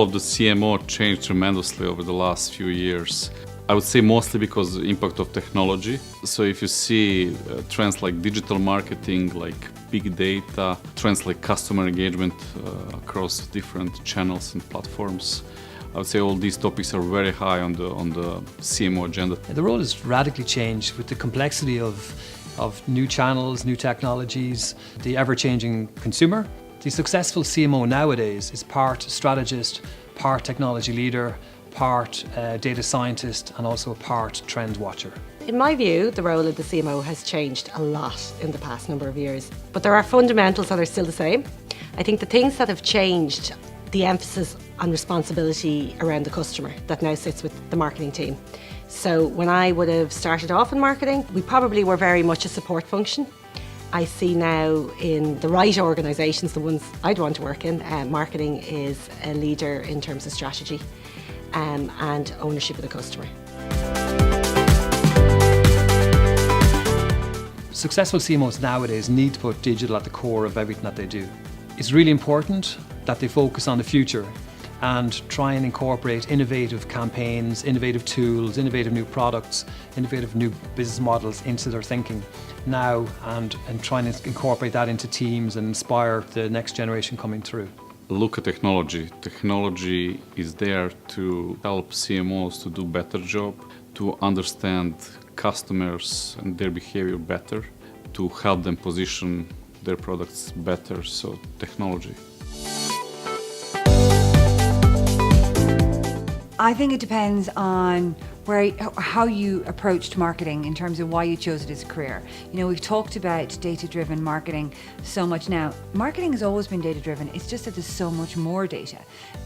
role of the CMO changed tremendously over the last few years. I would say mostly because of the impact of technology. So if you see trends like digital marketing, like big data, trends like customer engagement across different channels and platforms, I would say all these topics are very high on the CMO agenda. The role has radically changed with the complexity of new channels, new technologies, the ever-changing consumer. The successful CMO nowadays is part strategist, part technology leader, part data scientist, and also a part trend watcher. In my view, the role of the CMO has changed a lot in the past number of years, but there are fundamentals that are still the same. I think the things that have changed, the emphasis on responsibility around the customer that now sits with the marketing team. So when I would have started off in marketing, we probably were very much a support function. I see now in the right organisations, the ones I'd want to work in, marketing is a leader in terms of strategy and ownership of the customer. Successful CMOs nowadays need to put digital at the core of everything that they do. It's really important that they focus on the future and try and incorporate innovative campaigns, innovative tools, innovative new products, innovative new business models into their thinking now, and trying to incorporate that into teams and inspire the next generation coming through. Look at technology. Technology is there to help CMOs to do a better job, to understand customers and their behavior better, to help them position their products better. So technology. I think it depends on how you approached marketing in terms of why you chose it as a career. You know, we've talked about data-driven marketing so much now. Marketing has always been data-driven, it's just that there's so much more data.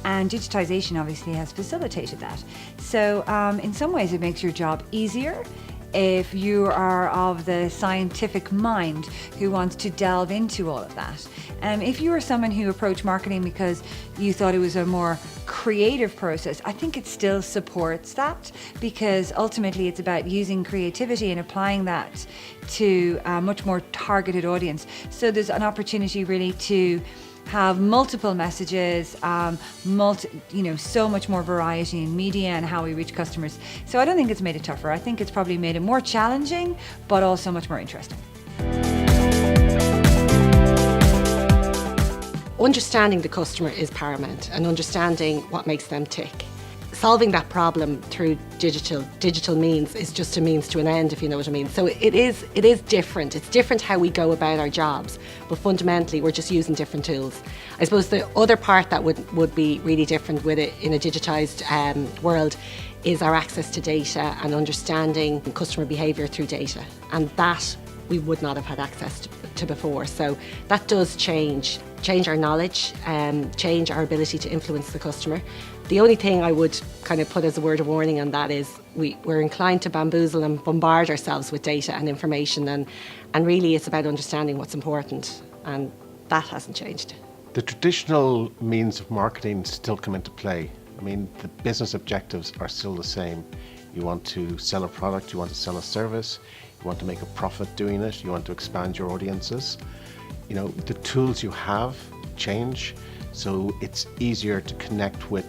And digitization obviously has facilitated that. So in some ways it makes your job easier if you are of the scientific mind who wants to delve into all of that. If you are someone who approached marketing because you thought it was a more creative process, I think it still supports that, because ultimately it's about using creativity and applying that to a much more targeted audience. So there's an opportunity really to have multiple messages, so much more variety in media and how we reach customers. So I don't think it's made it tougher. I think it's probably made it more challenging, but also much more interesting. Understanding the customer is paramount, and understanding what makes them tick. Solving that problem through digital means is just a means to an end, if you know what I mean. So it is different. It's different how we go about our jobs, but fundamentally we're just using different tools. I suppose the other part that would be really different with it in a digitised world is our access to data and understanding customer behaviour through data, and that we would not have had access to before. So that does change our knowledge, change our ability to influence the customer. The only thing I would kind of put as a word of warning on that is we're inclined to bamboozle and bombard ourselves with data and information, and really it's about understanding what's important, and that hasn't changed. The traditional means of marketing still come into play. I mean, the business objectives are still the same. You want to sell a product, you want to sell a service, you want to make a profit doing it, you want to expand your audiences. You know, the tools you have change, so it's easier to connect with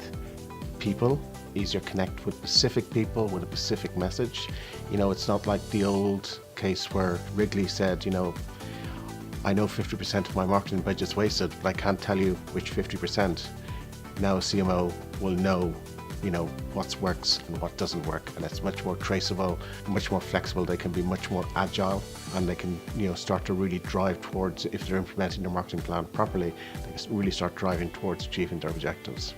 people, easier to connect with specific people with a specific message. You know, it's not like the old case where Wrigley said, you know, I know 50% of my marketing budget's wasted, but I can't tell you which 50%. Now a CMO will know, you know, what works and what doesn't work, and it's much more traceable, much more flexible. They can be much more agile, and they can, you know, start to really drive towards, if they're implementing their marketing plan properly, they can really start driving towards achieving their objectives.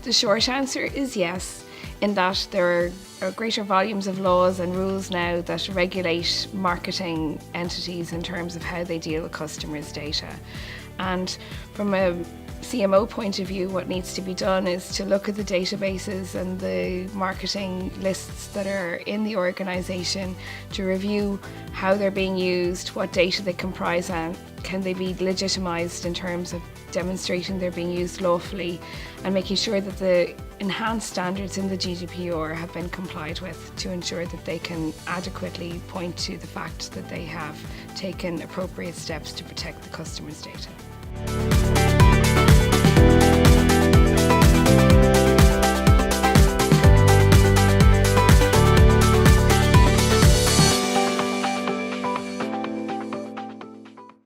The short answer is yes, in that there are greater volumes of laws and rules now that regulate marketing entities in terms of how they deal with customers' data. And from a CMO point of view, what needs to be done is to look at the databases and the marketing lists that are in the organisation, to review how they're being used, what data they comprise, and can they be legitimised in terms of demonstrating they're being used lawfully, and making sure that the enhanced standards in the GDPR have been complied with, to ensure that they can adequately point to the fact that they have taken appropriate steps to protect the customer's data. you.